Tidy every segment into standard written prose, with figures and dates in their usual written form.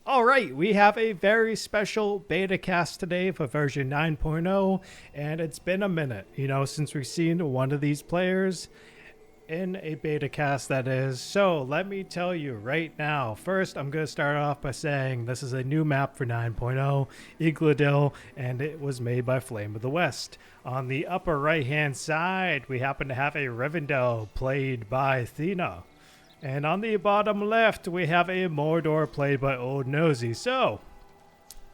All right, we have a very special beta cast today for version 9.0, and it's been a minute, since we've seen one of these players in a beta cast, that is. So let me tell you right now. First, I'm going to start off by saying this is a new map for 9.0, Egladil, and it was made by FlameOfTheWest. On the upper right hand side, we happen to have a Rivendell played by Thena. And on the bottom left, we have a Mordor played by Old Nosy. So,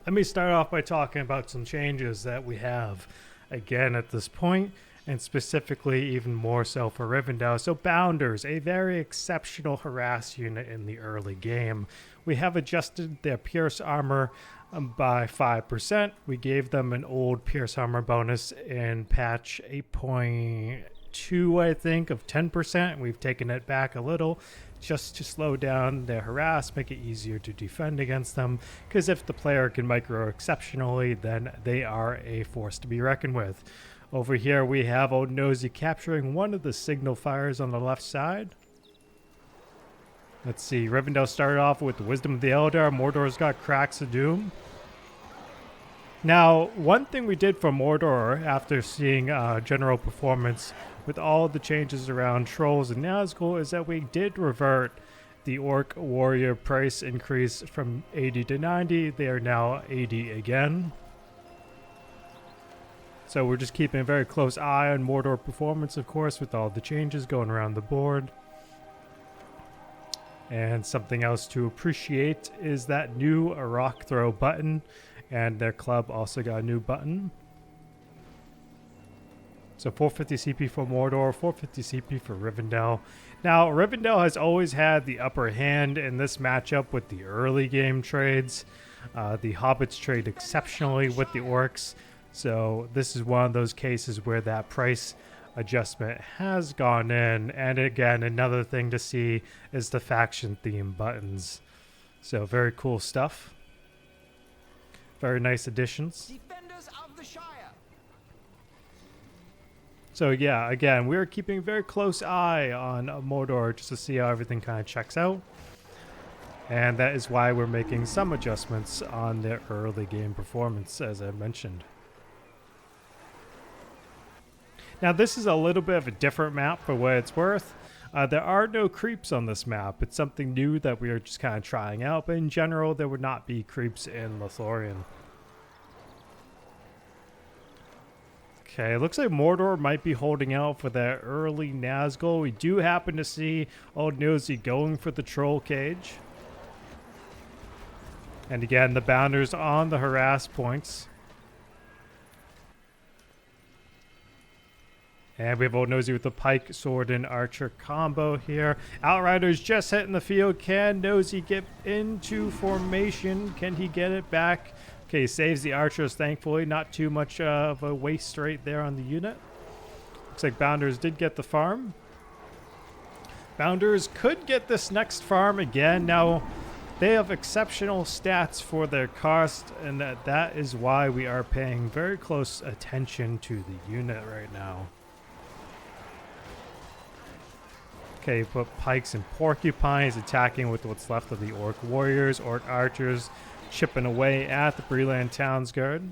let me start off by talking about some changes that we have again at this point, and specifically even more so for Rivendell. So Bounders, a very exceptional harass unit in the early game. We have adjusted their Pierce Armor by 5%. We gave them an old Pierce Armor bonus in patch 8.2, I think, of 10%. We've taken it back a little just to slow down their harass, make it easier to defend against them, because if the player can micro exceptionally, then they are a force to be reckoned with. Over here we have Old Nosy capturing one of the signal fires on the left side. Let's see, Rivendell started off with the Wisdom of the Eldar. Mordor's got Cracks of Doom. Now, one thing we did for Mordor after seeing general performance with all the changes around Trolls and Nazgul is that we did revert the Orc Warrior price increase from 80 to 90. They are now 80 again. So we're just keeping a very close eye on Mordor performance, of course, with all the changes going around the board. And something else to appreciate is that new rock throw button, and their club also got a new button. So 450 CP for Mordor, 450 CP for Rivendell. Now, Rivendell has always had the upper hand in this matchup with the early game trades. The Hobbits trade exceptionally with the Orcs. So this is one of those cases where that price adjustment has gone in. And again, another thing to see is the faction theme buttons. So very cool stuff. Very nice additions. Defenders of the Shire. So yeah, again, we're keeping a very close eye on Mordor just to see how everything kind of checks out. And that is why we're making some adjustments on their early game performance, as I mentioned. Now this is a little bit of a different map for what it's worth. There are no creeps on this map. It's something new that we are just kind of trying out, but in general there would not be creeps in Lothlorien. Okay, it looks like Mordor might be holding out for that early Nazgul. We do happen to see Old Nosy going for the Troll Cage. And again, the Bounders on the harass points. And we have Old Nosy with the Pike, Sword, and Archer combo here. Outriders just hitting the field. Can Nosy get into formation? Can he get it back? Okay, saves the Archers, thankfully. Not too much of a waste right there on the unit. Looks like Bounders did get the farm. Bounders could get this next farm again. Now, they have exceptional stats for their cost, and that is why we are paying very close attention to the unit right now. Okay, put Pikes and Porcupines attacking with what's left of the Orc Warriors. Orc Archers chipping away at the Breland Townsguard.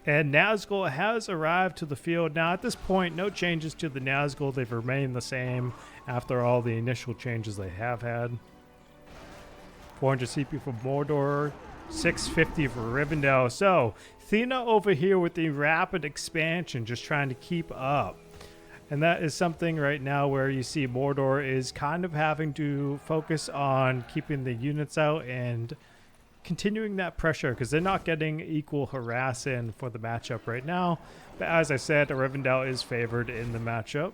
And Nazgul has arrived to the field. Now, at this point, no changes to the Nazgul. They've remained the same after all the initial changes they have had. 400 CP for Mordor, 650 for Rivendell. So, Thena over here with the rapid expansion, just trying to keep up. And that is something right now where you see Mordor is kind of having to focus on keeping the units out and continuing that pressure, because they're not getting equal harass in for the matchup right now. But as I said, Rivendell is favored in the matchup.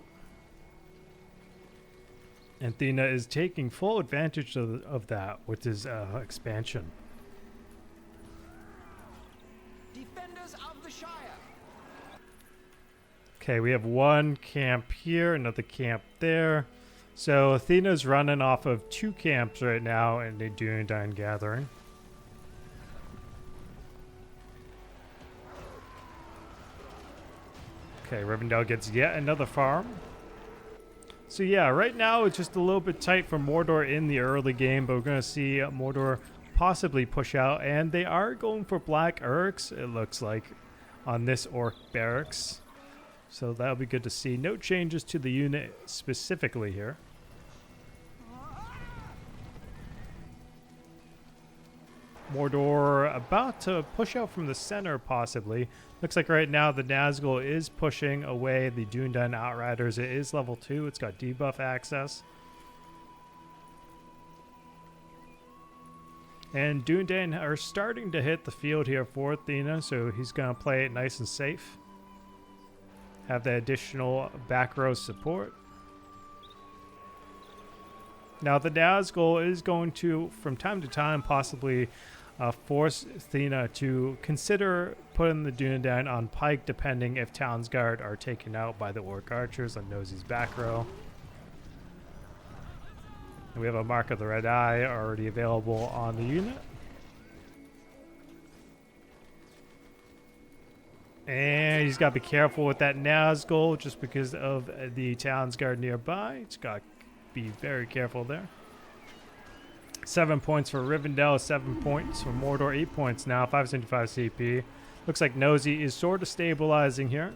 And Thena is taking full advantage of that with his expansion. Defenders of the Shire. Okay, we have one camp here, another camp there. So Athena's running off of 2 camps right now in the Dunedain Gathering. Okay, Rivendell gets yet another farm. So yeah, right now it's just a little bit tight for Mordor in the early game, but we're going to see Mordor possibly push out, and they are going for black Urks, it looks like, on this Orc barracks. So that'll be good to see. No changes to the unit specifically here. Mordor about to push out from the center, possibly. Looks like right now the Nazgul is pushing away the Dúnedain Outriders. It is level 2. It's got debuff access. And Dúnedain are starting to hit the field here for Thena, so he's going to play it nice and safe. Have the additional back row support. Now the Nazgul is going to, from time to time, possibly force Thena to consider putting the Dúnedain on pike, depending if Townsguard are taken out by the Orc Archers on Nosey's back row. And we have a Mark of the Red Eye already available on the unit. And he's got to be careful with that Nazgul just because of the Townsguard nearby. He's got to be very careful there. 7 points for Rivendell, 7 points for Mordor, 8 points now, 575 CP. Looks like Nosy is sort of stabilizing here.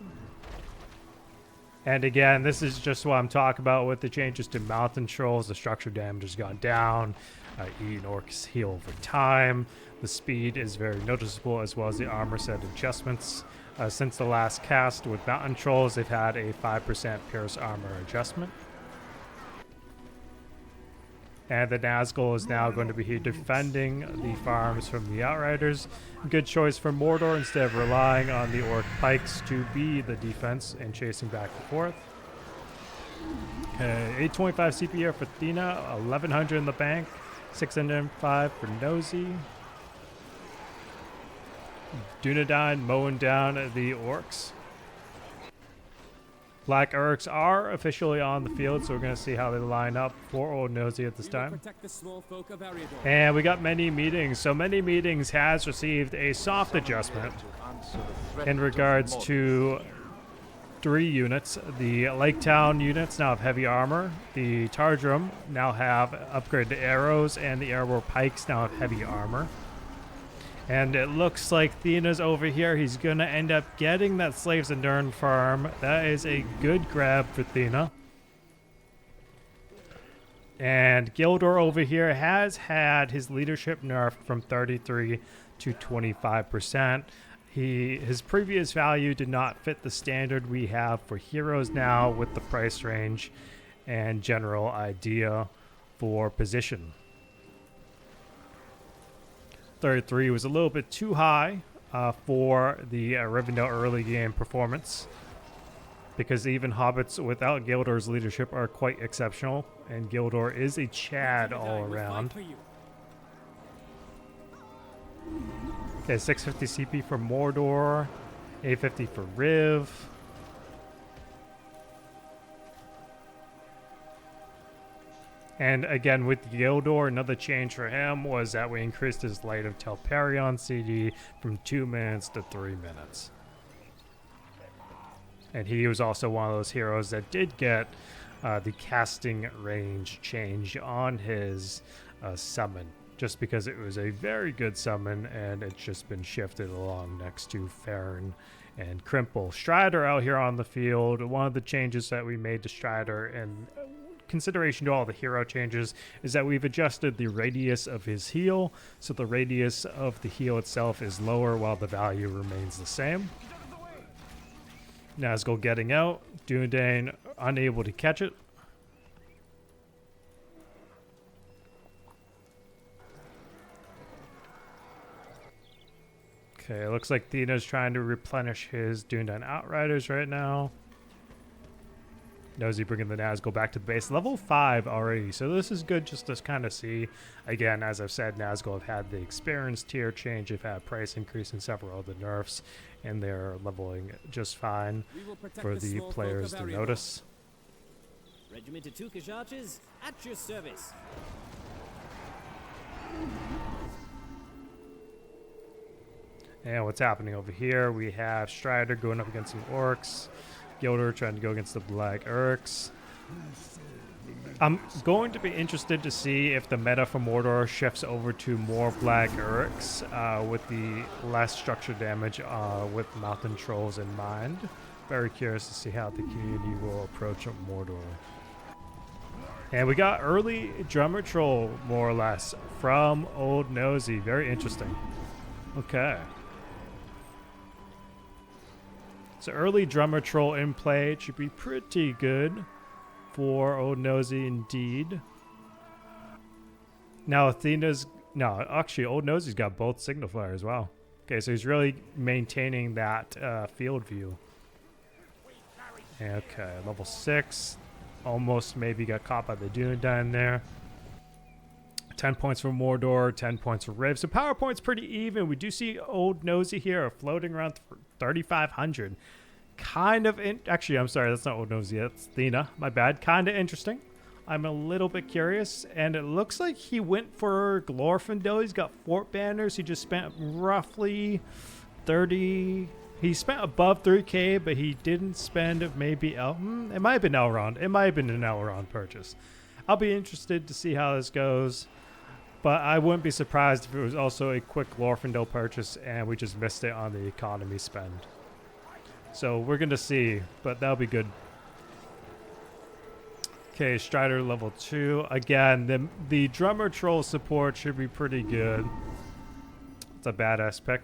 And again, this is just what I'm talking about with the changes to Mountain Trolls. The structure damage has gone down. Eating Orcs heal over time. The speed is very noticeable, as well as the armor set adjustments. Since the last cast with Mountain Trolls, they've had a 5% Pierce armor adjustment. And the Nazgul is now going to be here defending the farms from the Outriders. Good choice for Mordor instead of relying on the Orc Pikes to be the defense and chasing back and forth. 825 CP here for Thena, 1100 in the bank, 605 for Nosy. Dúnedain mowing down the Orcs. Black Urks are officially on the field, so we're going to see how they line up for Old Nosy at this time. And we got many meetings. So many meetings has received a soft adjustment in regards to 3 units. The Lake Town units now have heavy armor. The Tardrum now have upgraded arrows, and the Arrow Pikes now have heavy armor. And it looks like Thena's over here. He's going to end up getting that Slaves and Nern farm. That is a good grab for Thena. And Gildor over here has had his leadership nerfed from 33 to 25%. His previous value did not fit the standard we have for heroes now with the price range and general idea for position. 33 was a little bit too high for the Rivendell early game performance, because even hobbits without Gildor's leadership are quite exceptional, and Gildor is a Chad all around. Okay, 650 CP for Mordor, 850 for Riv. And again, with Gildor, another change for him was that we increased his Light of Telperion CD from 2 minutes to 3 minutes. And he was also one of those heroes that did get the casting range change on his summon, just because it was a very good summon, and it's just been shifted along next to Farron and Crimple. Strider out here on the field. One of the changes that we made to Strider, and consideration to all the hero changes, is that we've adjusted the radius of his heal, so the radius of the heal itself is lower while the value remains the same. Nazgul getting out, Dúnedain unable to catch it. Okay, it looks like Thena's trying to replenish his Dúnedain Outriders right now. Nosy bringing the Nazgul back to the base. Level 5 already, so this is good just to kind of see. Again, as I've said, Nazgul have had the experience tier change. They've had price increase in several of the nerfs, and they're leveling just fine for the players to notice. Regimented Tukish archers at your service. And what's happening over here? We have Strider going up against some Orcs. Gildor trying to go against the Black Urks. I'm going to be interested to see if the meta for Mordor shifts over to more Black Uruks with the less structure damage with Mountain Trolls in mind. Very curious to see how the community will approach Mordor. And we got early Drummer Troll, more or less, from Old Nosy. Very interesting. Okay. So early Drummer Troll in play. It should be pretty good for Old Nosy indeed. Now Athena's... No, actually Old Nosy's got both Signal Fires. Wow. Okay, so he's really maintaining that field view. Okay, level 6. Almost maybe got caught by the Dune down there. 10 points for Mordor, 10 points for Riv. So power point's pretty even. We do see Old Nosy here floating around 3,500. Kind of... Actually, I'm sorry. That's not Old Nosy. That's Thena. My bad. Kind of interesting. I'm a little bit curious. And it looks like he went for Glorfindel. He's got Fort Banners. He just spent roughly 30... He spent above 3k, but he didn't spend maybe... it might have been Elrond. It might have been an Elrond purchase. I'll be interested to see how this goes. But I wouldn't be surprised if it was also a quick Glorfindel purchase and we just missed it on the economy spend. So we're going to see, but that'll be good. Okay, Strider level 2. Again, the Drummer Troll support should be pretty good. It's a badass pick.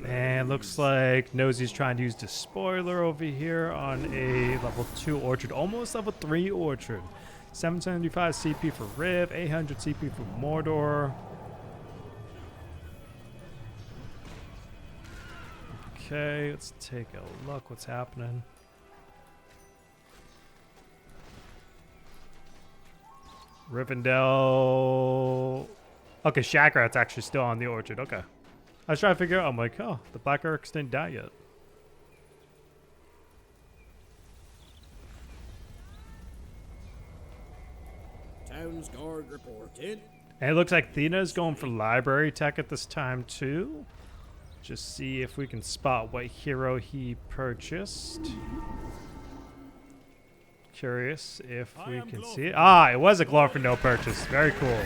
And looks like Nosy's trying to use the spoiler over here on a level 2 Orchard. Almost level 3 Orchard. 775 CP for Riv, 800 CP for Mordor. Okay, let's take a look what's happening. Rivendell. Okay, Shagrat's actually still on the Orchard. Okay. I was trying to figure out, I'm like, oh, the Black Uruks didn't die yet. Town's guard reported. And it looks like Thena's going for library tech at this time too. Just see if we can spot what hero he purchased. Curious if we can see it. Ah, it was a Glorfindel purchase. Very cool.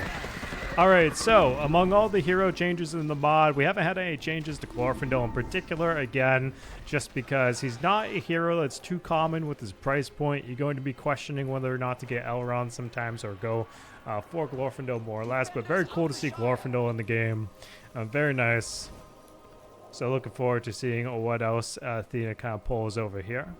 Alright, so among all the hero changes in the mod, we haven't had any changes to Glorfindel in particular. Again, just because he's not a hero that's too common with his price point. You're going to be questioning whether or not to get Elrond sometimes or go for Glorfindel more or less. But very cool to see Glorfindel in the game. Very nice. So looking forward to seeing what else Thena kind of pulls over here.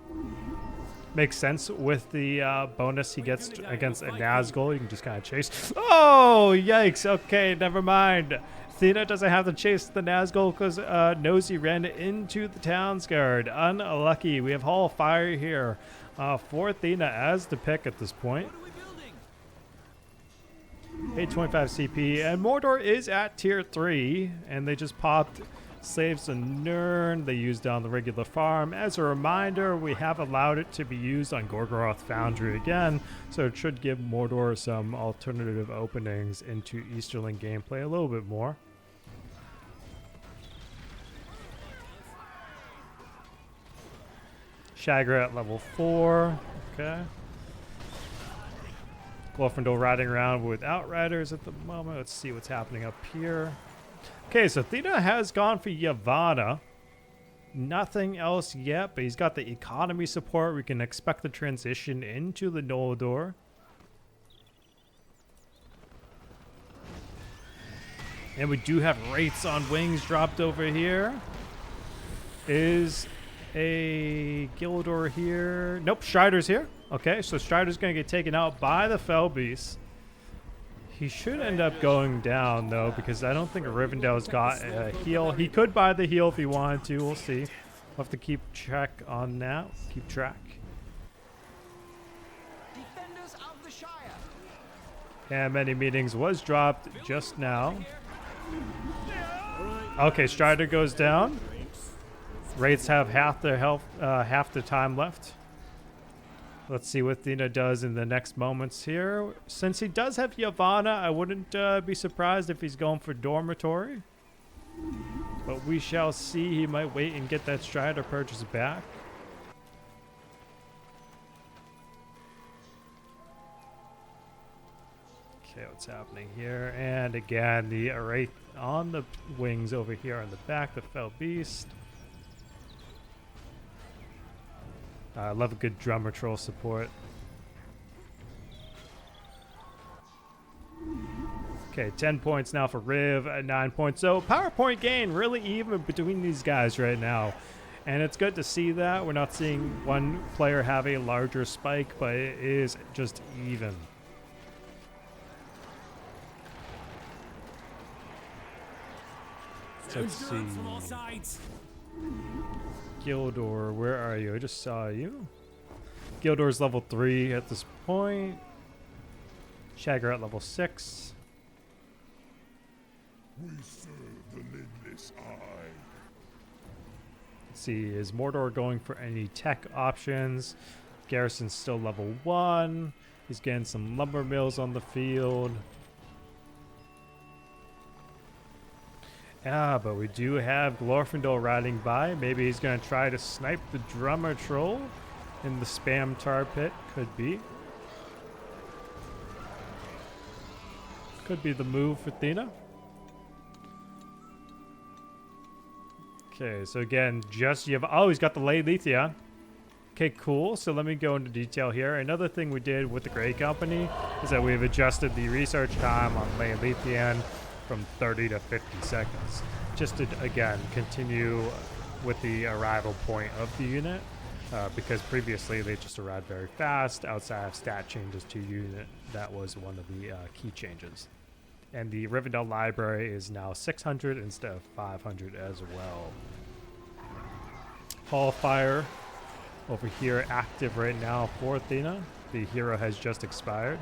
Makes sense with the bonus he gets against a Nazgul. You can just kind of chase. Oh, yikes. Okay, never mind. Thena doesn't have to chase the Nazgul because Nosy ran into the Town's Guard. Unlucky. We have Hall of Fire here for Thena as the pick at this point. 825 CP. And Mordor is at tier 3. And they just popped Slaves and Nirn. They used on the regular farm. As a reminder, we have allowed it to be used on Gorgoroth Foundry again, so it should give Mordor some alternative openings into Easterling gameplay a little bit more. Shagra at level 4. Okay. Glorfindel riding around with Outriders at the moment. Let's see what's happening up here. Okay, so Thena has gone for Yavanna. Nothing else yet, but he's got the economy support. We can expect the transition into the Noldor. And we do have Wraiths on Wings dropped over here. Is a Gildor here? Nope, Strider's here. Okay, so Strider's going to get taken out by the Fell Beast. He should end up going down, though, because I don't think Rivendell's got a heal. He could buy the heal if he wanted to. We'll see. We'll have to keep track on that. Keep track. Defenders of the Shire. And Many Meetings was dropped just now. Okay, Strider goes down. Wraiths have half their health, half the time left. Let's see what Thena does in the next moments here. Since he does have Yavanna, I wouldn't be surprised if he's going for Dormitory. But we shall see. He might wait and get that Strider purchase back. Okay, what's happening here? And again, the array on the wings over here on the back, the Fell Beast. I love a good drummer troll support. Okay, 10 points now for Riv at 9 points. So power point gain really even between these guys right now. And it's good to see that. We're not seeing one player have a larger spike, but it is just even. Let's see. Gildor, where are you? I just saw you. Gildor's level 3 at this point. Shagger at level 6. We serve the lidless eye. Let's see, is Mordor going for any tech options? Garrison's still level 1. He's getting some lumber mills on the field. Yeah, but we do have Glorfindel riding by. Maybe he's going to try to snipe the drummer troll in the spam tar pit. Could be. Could be the move for Thena. Okay, so again, just you have... Oh, he's got the Leithian. Okay, cool. So let me go into detail here. Another thing we did with the Grey Company is that we've adjusted the research time on Leithian from 30 to 50 seconds. Just to, again, continue with the arrival point of the unit. Because previously they just arrived very fast outside of stat changes to unit. That was one of the key changes. And the Rivendell library is now 600 instead of 500 as well. Hall of Fire over here active right now for Thena. The hero has just expired.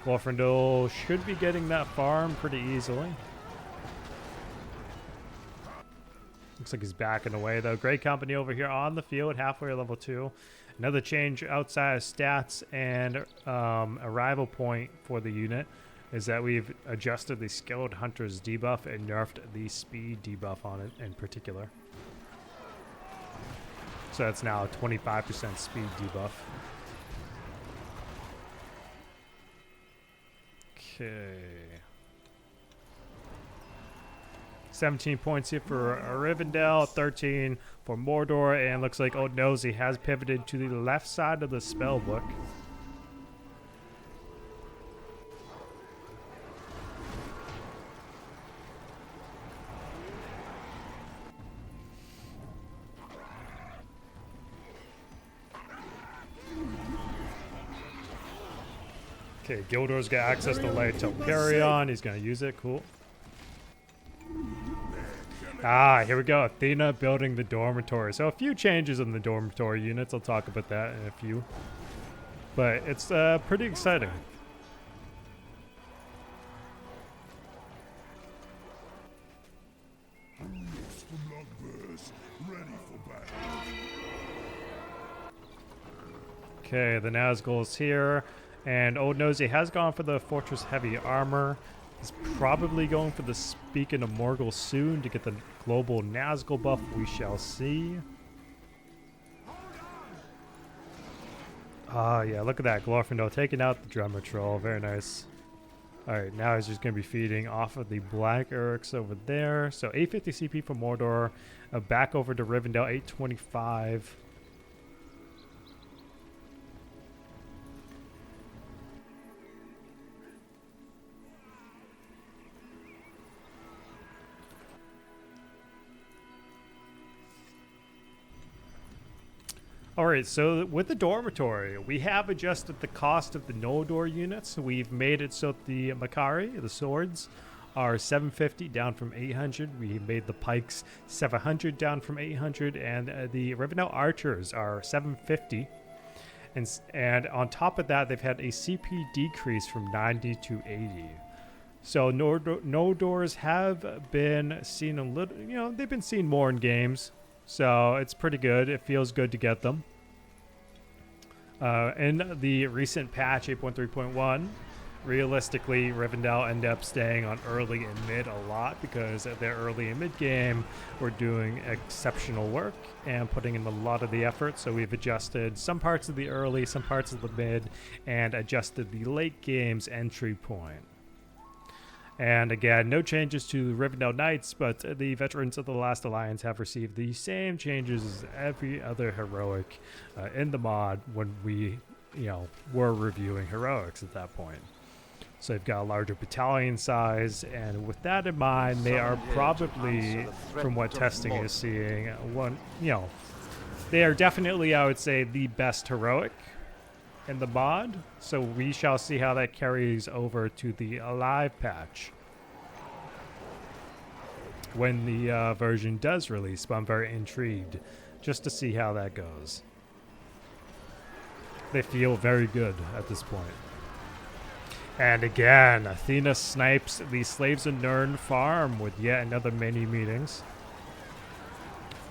Glorfindel should be getting that farm pretty easily. Looks like he's backing away though. Great company over here on the field, halfway to level 2. Another change outside of stats and arrival point for the unit is that we've adjusted the Skilled Hunter's debuff and nerfed the speed debuff on it in particular. So that's now a 25% speed debuff. Okay. 17 points here for Rivendell, 13 for Mordor, and looks like Old Nosy has pivoted to the left side of the spell book. Okay, Gildor's got access to Light Telperion. He's going to use it. Cool. Ah, here we go. Athena building the dormitory. So a few changes in the dormitory units. I'll talk about that in a few. But it's pretty exciting. Okay, the Nazgul's here. And Old Nosy has gone for the Fortress Heavy Armor. He's probably going for the Speaking of Morgul soon to get the global Nazgul buff. We shall see. Ah, yeah, look at that. Glorfindel taking out the drummer troll. Very nice. Alright, now he's just going to be feeding off of the Black Uruks over there. So 850 CP for Mordor. Back over to Rivendell, 825. All right, so with the dormitory, we have adjusted the cost of the Noldor units. We've made it so that the Makari, the swords, are 750 down from 800. We made the pikes 700 down from 800, and the Rivendell archers are 750. And on top of that, they've had a CP decrease from 90 to 80. So Noldors have been seen a little, you know, they've been seen more in games. So it's pretty good. It feels good to get them. In the recent patch 8.3.1, Realistically, Rivendell end up staying on early and mid a lot because their early and mid game were doing exceptional work and putting in a lot of the effort. So we've adjusted some parts of the early, some parts of the mid, and adjusted the late game's entry point. And again, no changes to Rivendell Knights, but the veterans of the Last Alliance have received the same changes as every other heroic in the mod when we, were reviewing heroics at that point. So they've got a larger battalion size, and with that in mind, they are probably, from what testing is seeing, they are definitely, I would say, the best heroic in the mod. So we shall see how that carries over to the Alive patch when the version does release, but I'm very intrigued just to see how that goes. They feel very good at this point. And again, Thena snipes the Slaves of Nirn farm with yet another mini meetings.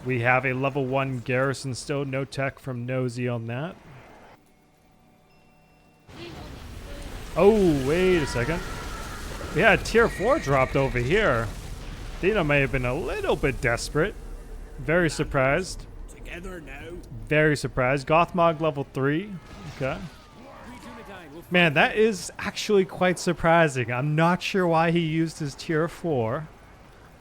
We have a level 1 garrison still, no tech from Nosy on that. Oh, wait a second. We had tier 4 dropped over here. Thena may have been a little bit desperate. Very surprised. Together now. Very surprised. Gothmog level 3. Okay. Man, that is actually quite surprising. I'm not sure why he used his tier 4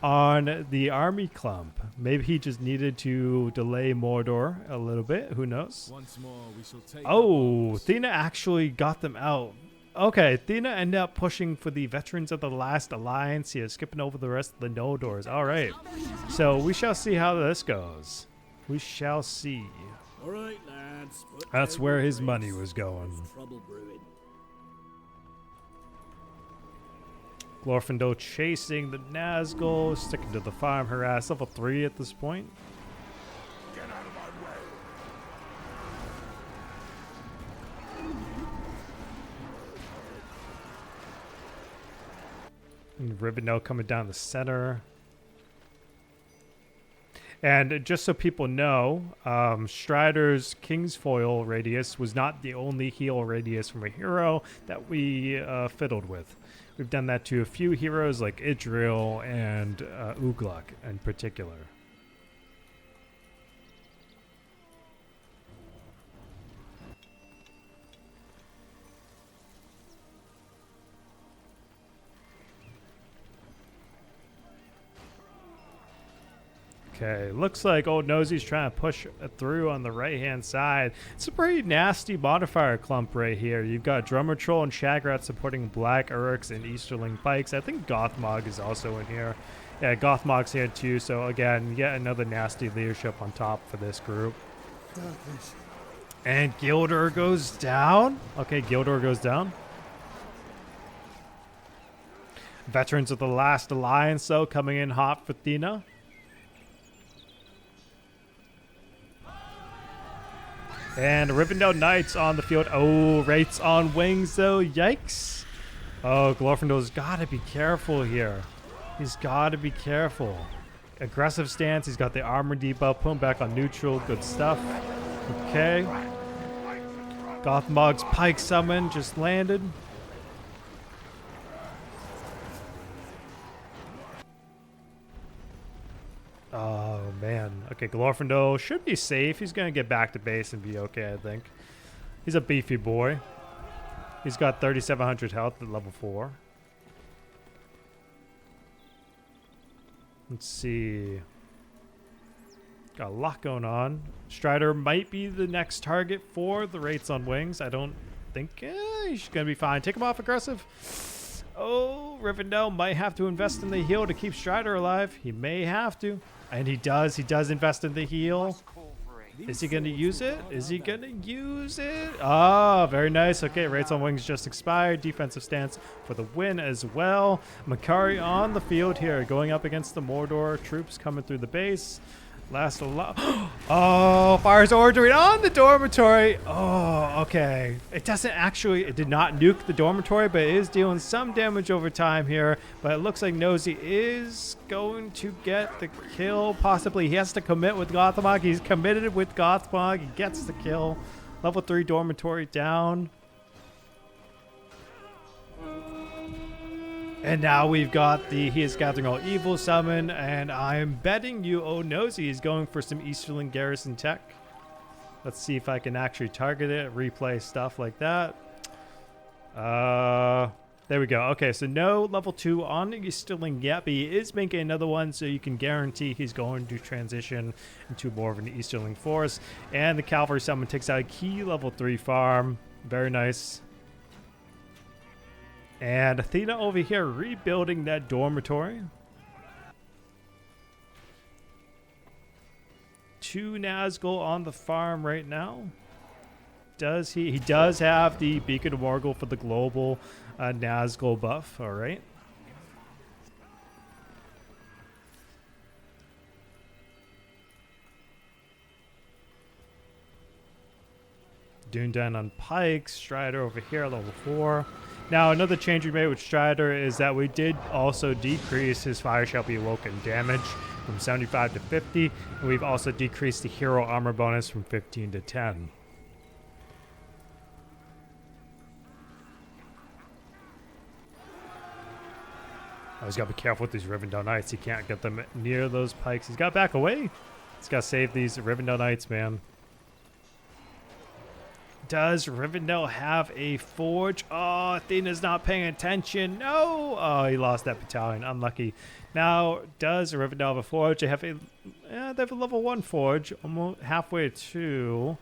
on the army clump. Maybe he just needed to delay Mordor a little bit. Who knows? Once more, we shall take Oh, Thena actually got them out. Okay, Thena ended up pushing for the veterans of the Last Alliance here, skipping over the rest of the Noldors. All right, so we shall see how this goes. We shall see. All right, lads. That's where his money was going. Trouble brewing. Glorfindel chasing the Nazgul, sticking to the farm harass. Level 3 at this point. Get out of my way. And Rivendell coming down the center. And just so people know, Strider's Kingsfoil radius was not the only heal radius from a hero that we fiddled with. We've done that to a few heroes like Idril and Ugluk in particular. Okay, looks like Old Nosy's trying to push through on the right-hand side. It's a pretty nasty modifier clump right here. You've got Drummer Troll and Shagrat supporting Black Uruks and Easterling Pikes. I think Gothmog is also in here. Yeah, Gothmog's here too, so again, yet another nasty leadership on top for this group. And Gildor goes down. Okay, Gildor goes down. Veterans of the Last Alliance, though, coming in hot for Thena. And Rivendell Knights on the field. Oh, Wraiths on wings, though. Yikes. Oh, Glorfindel's got to be careful here. He's got to be careful. Aggressive stance. He's got the armor debuff. Put him back on neutral. Good stuff. Okay. Gothmog's Pike Summon just landed. Oh, man. Okay, Glorfindel should be safe. He's going to get back to base and be okay, I think. He's a beefy boy. He's got 3,700 health at level 4. Let's see. Got a lot going on. Strider might be the next target for the Wraiths on wings. I don't think he's going to be fine. Take him off aggressive. Oh, Rivendell might have to invest in the heal to keep Strider alive. He may have to. And he does. He does invest in the heal. Is he going to use it? Is he going to use it? Oh, very nice. Okay, Wraiths on Wings just expired. Defensive stance for the win as well. Makari on the field here, going up against the Mordor troops coming through the base. Last a lot. Oh, fires ordering on the dormitory. Oh, okay. It doesn't actually, it did not nuke the dormitory, but it is dealing some damage over time here. But it looks like Nosy is going to get the kill. Possibly he has to commit with Gothmog. He's committed with Gothmog. He gets the kill. Level 3 dormitory down. And now we've got the He is Gathering All Evil summon, and I'm betting you Nosy is going for some Easterling Garrison tech. Let's see if I can actually target it, replay stuff like that. There we go. Okay, so no level 2 on Easterling yet, but he is making another one, so you can guarantee he's going to transition into more of an Easterling force. And the Cavalry summon takes out a key level 3 farm. Very nice. And Thena over here rebuilding that dormitory. 2 Nazgul on the farm right now. Does he does have the Beacon of Morgul for the global Nazgul buff. All right. Dundan on Pikes. Strider over here, level 4. Now, another change we made with Strider is that we did also decrease his Fire Shall Be Awoken damage from 75 to 50. And we've also decreased the hero armor bonus from 15 to 10. Oh, he's got to be careful with these Rivendell Knights. He can't get them near those pikes. He's got to back away. He's got to save these Rivendell Knights, man. Does Rivendell have a forge? Oh, Athena's not paying attention. No! Oh, he lost that battalion. Unlucky. Now, does Rivendell have a forge? They have a level 1 forge. Almost halfway to...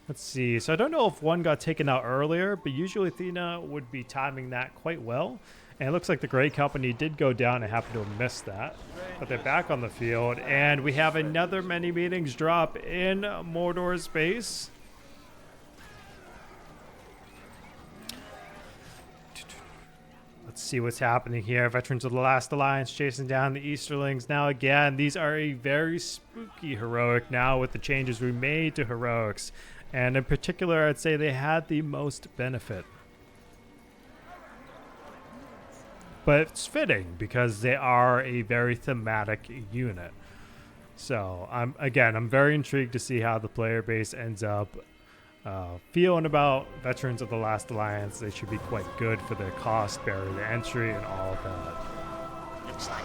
Let's see. So I don't know if one got taken out earlier, but usually Thena would be timing that quite well. And it looks like the Grey Company did go down and happened to have missed that. But they're back on the field. And we have another many meetings drop in Mordor's base. Let's see what's happening here. Veterans of the Last Alliance chasing down the Easterlings. Now again, these are a very spooky heroic now with the changes we made to heroics. And in particular, I'd say they had the most benefit. But it's fitting because they are a very thematic unit. So I'm very intrigued to see how the player base ends up feeling about Veterans of the Last Alliance. They should be quite good for their cost, barrier to entry, and all of that. Looks like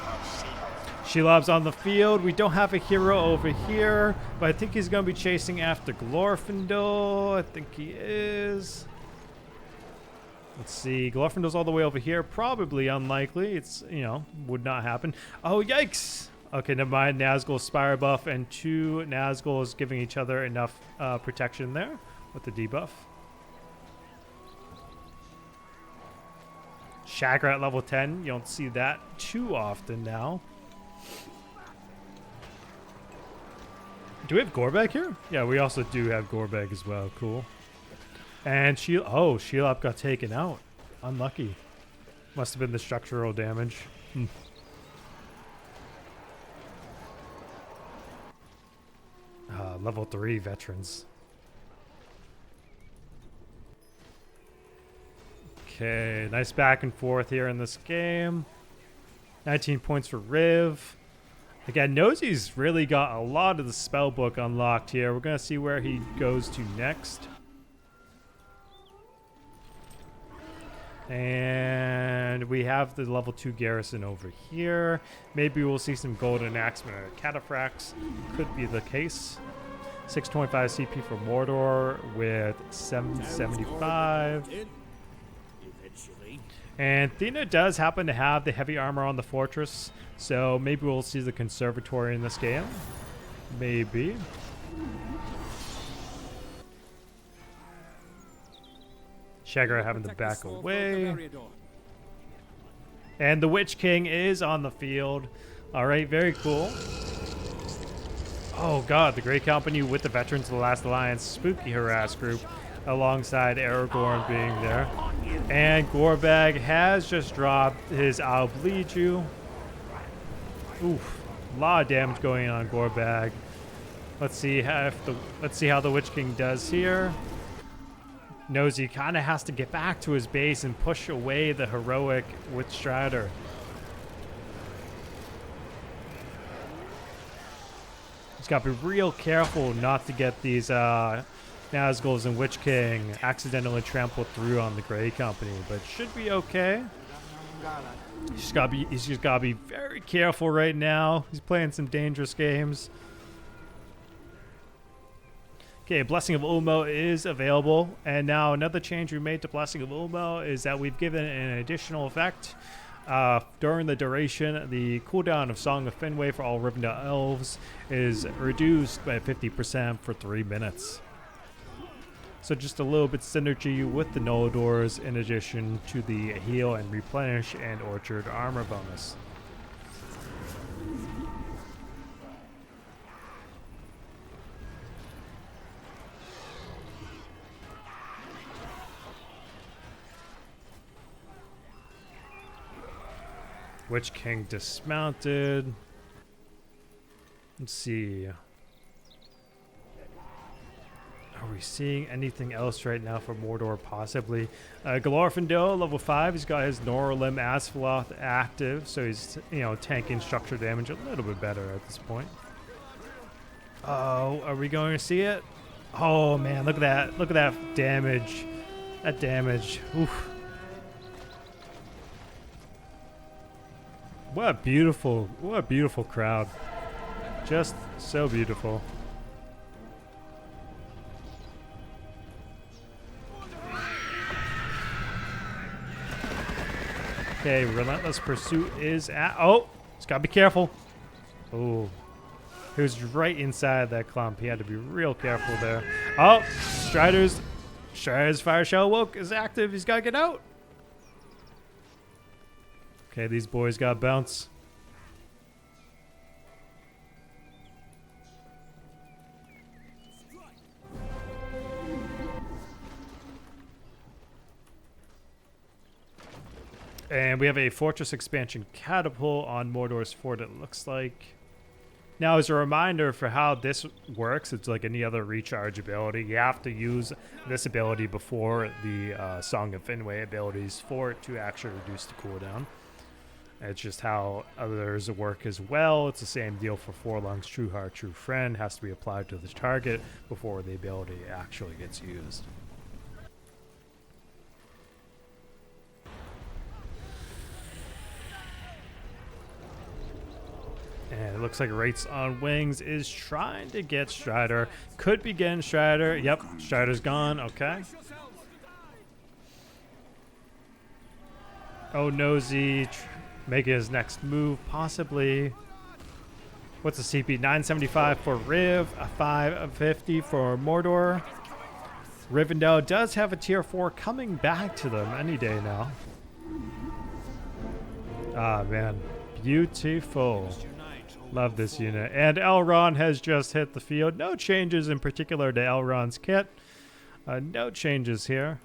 Shelob's on the field. We don't have a hero over here, but I think he's going to be chasing after Glorfindel. I think he is. Let's see. Glorfindel's all the way over here. Probably unlikely. It's, would not happen. Oh, yikes. Okay, never mind. Nazgul Spire buff and 2 Nazguls giving each other enough protection there with the debuff. Shagra at level 10. You don't see that too often now. Do we have Gorbag here? Yeah, we also do have Gorbag as well. Cool. And Shelob got taken out. Unlucky. Must have been the structural damage. Level 3 veterans. Okay, nice back and forth here in this game. 19 points for Riv. Again, Nosy's really got a lot of the spell book unlocked here. We're going to see where he goes to next. And we have the level 2 garrison over here. Maybe we'll see some golden axemen or cataphracts. Could be the case. 625 CP for Mordor with 775. And Thena does happen to have the heavy armor on the fortress, so maybe we'll see the conservatory in this game. Maybe. Shagra having to back away. And the Witch King is on the field. All right, very cool. Oh god, the Grey Company with the Veterans of the Last Alliance spooky harass group alongside Aragorn being there. And Gorbag has just dropped his I'll Bleed You. Oof, a lot of damage going on Gorbag. Let's see how the Witch King does here. Nosy kind of has to get back to his base and push away the heroic with Strider. He's got to be real careful not to get these Nazgul Nazgul's and Witch King accidentally trampled through on the Grey Company, but should be okay. He's just gotta be very careful right now. He's playing some dangerous games. Okay, Blessing of Ulmo is available, and now another change we made to Blessing of Ulmo is that we've given an additional effect. During the duration, the cooldown of Song of Fenway for all Rivendell elves is reduced by 50% for 3 minutes. So just a little bit synergy with the Noldors in addition to the heal and replenish and orchard armor bonus. Witch King dismounted. Let's see. Are we seeing anything else right now for Mordor? Possibly. Glorfindel, level 5. He's got his Norlim Asphaleth active, so he's tanking structure damage a little bit better at this point. Oh, are we going to see it? Oh man, look at that! Look at that damage. That damage. Oof. What a beautiful crowd. Just so beautiful. Okay, Relentless Pursuit is at... Oh, just gotta be careful. Oh, he was right inside that clump. He had to be real careful there. Oh, Strider's Fire Shell Woke is active. He's gotta get out. Okay, these boys got bounce. And we have a Fortress Expansion Catapult on Mordor's Fort, it looks like. Now, as a reminder for how this works, it's like any other recharge ability. You have to use this ability before the Song of Fenway abilities for it to actually reduce the cooldown. It's just how others work as well. It's the same deal for Forlong's True Heart, True Friend. Has to be applied to the target before the ability actually gets used. And it looks like Wraiths on Wings is trying to get Strider. Could be getting Strider. Yep, Strider's gone. Okay. Oh, Nosy making his next move, possibly. What's the CP? 975 for Riv, a 550 for Mordor. Rivendell does have a tier 4 coming back to them any day now. Ah, man. Beautiful. Love this unit. And Elrond has just hit the field. No changes in particular to Elrond's kit. No changes here.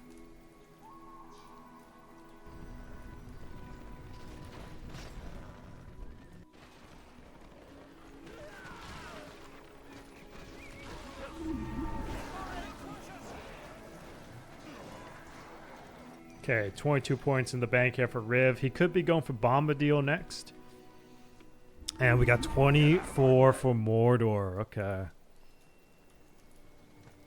Okay, 22 points in the bank here for Riv. He could be going for Bombadil next. And we got 24 for Mordor. Okay.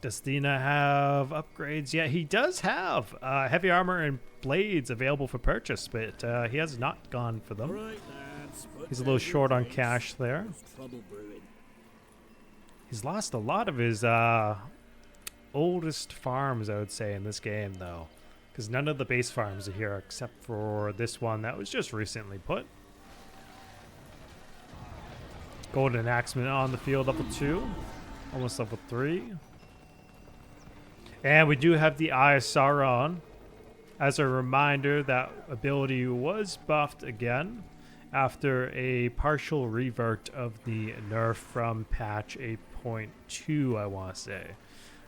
Does Thena have upgrades? Yeah, he does have heavy armor and blades available for purchase, but he has not gone for them. Right, lads, He's a little short on cash there. trouble brewing. He's lost a lot of his oldest farms, I would say, in this game, though. Because none of the base farms are here except for this one that was just recently put. Golden Axeman on the field, level 2. Almost level 3. And we do have the Eye of Sauron. As a reminder, that ability was buffed again after a partial revert of the nerf from patch 8.2, I want to say.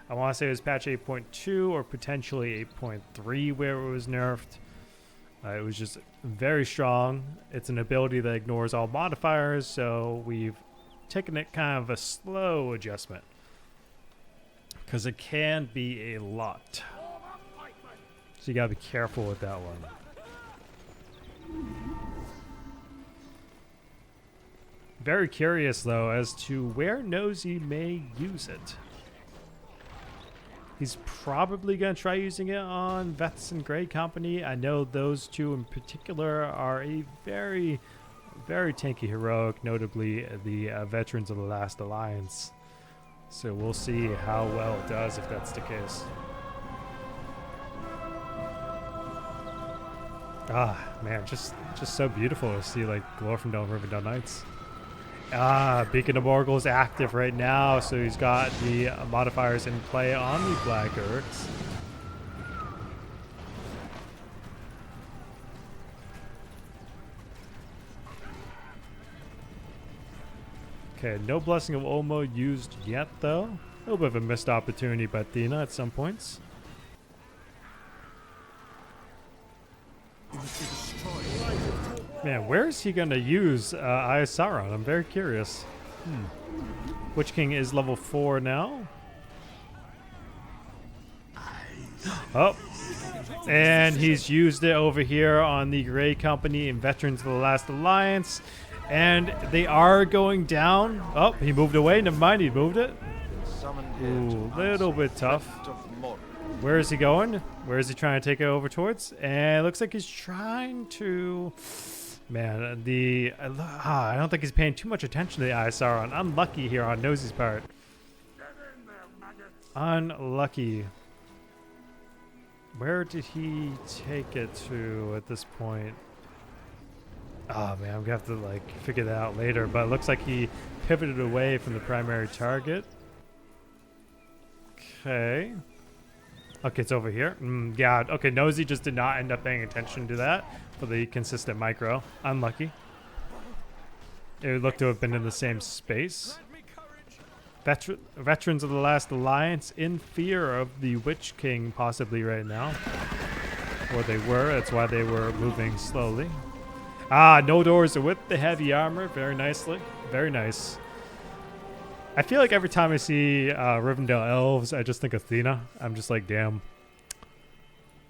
I want to say it was patch 8.2 or potentially 8.3 where it was nerfed. It was just very strong. It's an ability that ignores all modifiers, so we've taken it kind of a slow adjustment. Because it can be a lot. So you gotta be careful with that one. Very curious, though, as to where Nosy may use it. He's probably going to try using it on Vets and Grey Company. I know those two in particular are a very, very tanky heroic, notably the Veterans of the Last Alliance. So we'll see how well it does if that's the case. Ah, man, just so beautiful to see like Glorfindel and Rivendell Knights. Beacon of Morgul is active right now, so he's got the modifiers in play on the Black Orcs. Okay, no Blessing of Olmo used yet, though. A little bit of a missed opportunity by Thena at some points. Man, where is he going to use AotR on? I'm very curious. Witch King is level 4 now. Oh. And he's used it over here on the Grey Company and Veterans of the Last Alliance. And they are going down. Oh, he moved away. Never mind, he moved it. Ooh, a little bit tough. Where is he going? Where is he trying to take it over towards? And it looks like he's trying to... Man, I don't think he's paying too much attention to the AotR on. Unlucky here on Nosy's part. Unlucky. Where did he take it to at this point? Oh man, I'm gonna have to like figure that out later. But it looks like he pivoted away from the primary target. Okay. Okay, it's over here. Yeah, okay, Nosy just did not end up paying attention to that for the consistent micro. Unlucky. It would look to have been in the same space. Veterans of the Last Alliance in fear of the Witch King possibly right now. Or they were, that's why they were moving slowly. No doors with the heavy armor, very nicely. Very nice. I feel like every time I see Rivendell elves, I just think of Thena. I'm just like, damn.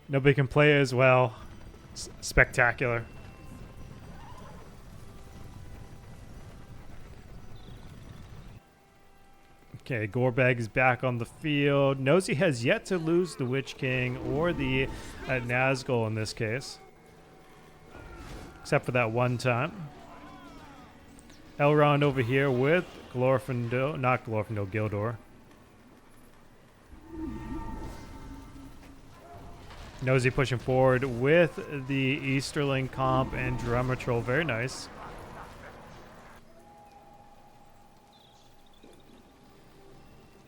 Nobody can play as well. Spectacular. Okay, Gorbag is back on the field. Nosy has yet to lose the Witch King or the Nazgul in this case. Except for that one time. Elrond over here with Glorfindel, not Glorfindel, Gildor. Nosy pushing forward with the Easterling comp and Drummer Troll. Very nice.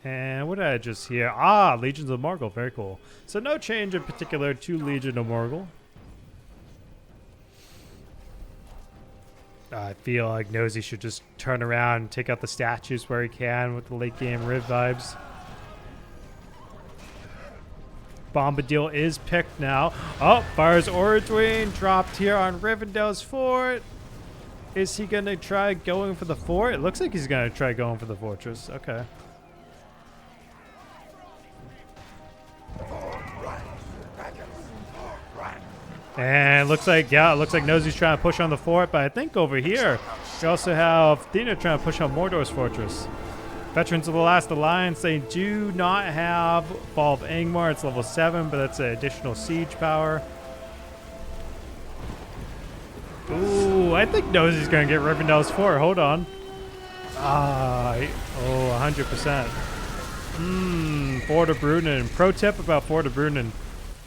And what did I just hear? Legions of Morgul. Very cool. So no change in particular to Legion of Morgul. I feel like Nosy should just turn around and take out the statues where he can with the late game Riv vibes. Bombadil is picked now. Oh, fires Orodruin dropped here on Rivendell's fort. Is he going to try going for the fort? It looks like he's going to try going for the fortress. Okay. And looks like Nosy's trying to push on the fort, but I think over here we also have Thena trying to push on Mordor's fortress. Veterans of the Last Alliance, they do not have Fall of Angmar. It's level 7, but that's an additional siege power. Ooh, I think Nosy's going to get Rivendell's fort. Hold on. 100%. Fort of Brunnen. Pro tip about Fort of Brunnen.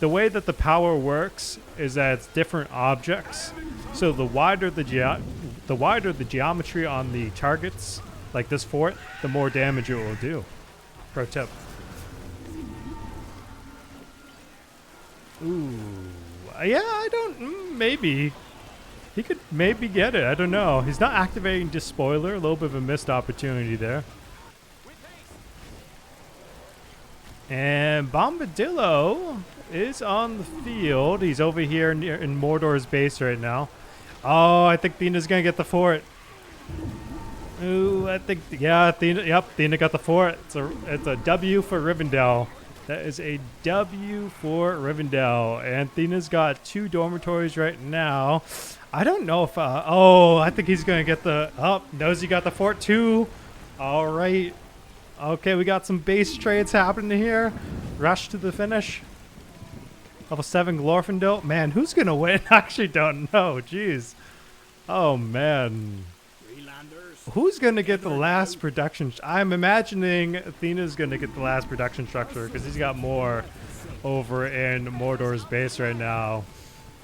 The way that the power works is that it's different objects. So the wider the geometry on the targets, like this fort, the more damage it will do. Pro tip. Ooh, yeah, I don't. Maybe he could maybe get it. I don't know. He's not activating Despoiler. A little bit of a missed opportunity there. And Bombadillo is on the field. He's over here in Mordor's base right now. Oh, I think Thena's gonna get the fort. Ooh, I think Thena. Yep, Thena got the fort. It's a W for Rivendell. That is a W for Rivendell, and Thena's got 2 dormitories right now. I don't know if. I think he's gonna get the. Oh, Nosy got the fort too. All right. Okay, we got some base trades happening here. rush to the finish. Level 7 Glorfindel. Man, who's going to win? I actually don't know. Jeez. Oh, man. Who's going to get the last production? I'm imagining Thena's going to get the last production structure because he's got more over in Mordor's base right now.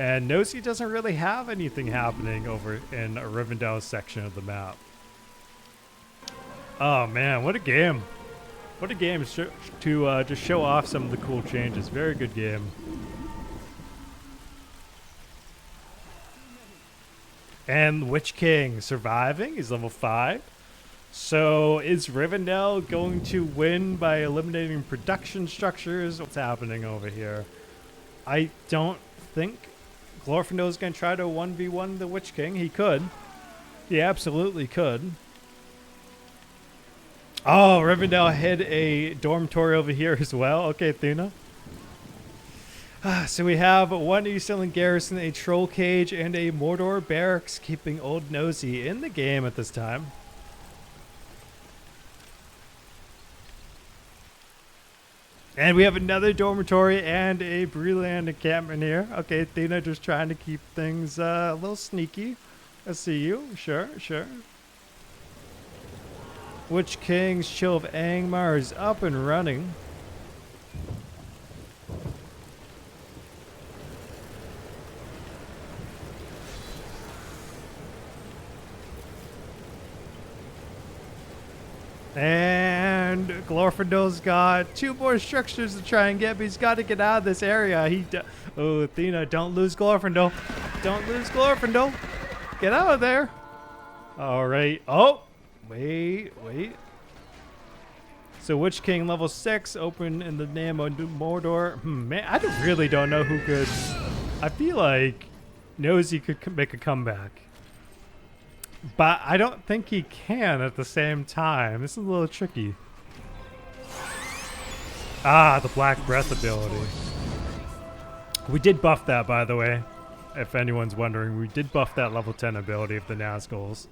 And Nosy doesn't really have anything happening over in Rivendell's section of the map. Oh, man. What a game. What a game to just show off some of the cool changes. Very good game. And Witch King surviving. He's level 5. So is Rivendell going to win by eliminating production structures? What's happening over here? I don't think Glorfindel is going to try to 1v1 the Witch King. He could. He absolutely could. Oh, Rivendell hit a dormitory over here as well. Okay, Thena. So we have one Easterland garrison, a troll cage, and a Mordor barracks, keeping Old Nosy in the game at this time. And we have another dormitory and a Breland encampment here. Okay, Thena just trying to keep things a little sneaky. I see you. Sure, sure. Witch King's Chill of Angmar is up and running. And Glorfindel's got 2 more structures to try and get, but he's got to get out of this area. Oh, Thena, don't lose Glorfindel. Don't lose Glorfindel. Get out of there. All right. Oh, wait. So Witch King level 6, open in the name of Mordor. Man, I really don't know who could. I feel like Nosy could make a comeback. But I don't think he can at the same time. This is a little tricky. Ah, the Black Breath ability. We did buff that, by the way. If anyone's wondering, we did buff that level 10 ability of the Nazguls.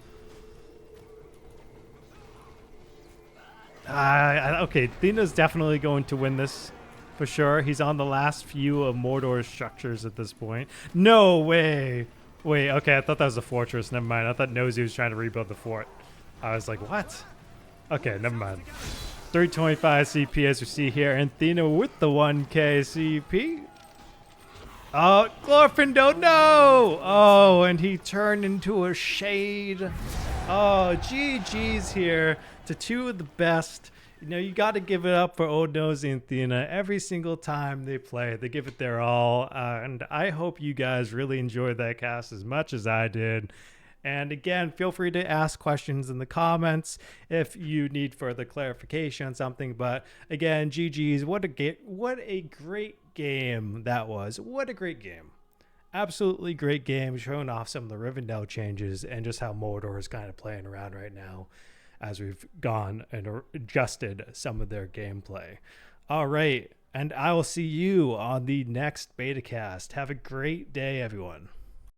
Okay, Thena's definitely going to win this for sure. He's on the last few of Mordor's structures at this point. No way. Wait, okay, I thought that was a fortress. Never mind. I thought Nosy was trying to rebuild the fort. I was like, what? Okay, never mind. 325 CP as we see here. And Thena with the 1k CP. Oh, Glorfindel, no! Oh, and he turned into a shade. Oh, GG's here to 2 of the best. You know, you got to give it up for Old Nosy and Thena every single time they play. They give it their all. And I hope you guys really enjoyed that cast as much as I did. And again, feel free to ask questions in the comments if you need further clarification on something. But again, GG's, what a great game that was. What a great game. Absolutely great game, showing off some of the Rivendell changes and just how Mordor is kind of playing around right now, as we've gone and adjusted some of their gameplay. All right, and I will see you on the next beta cast. Have a great day, everyone.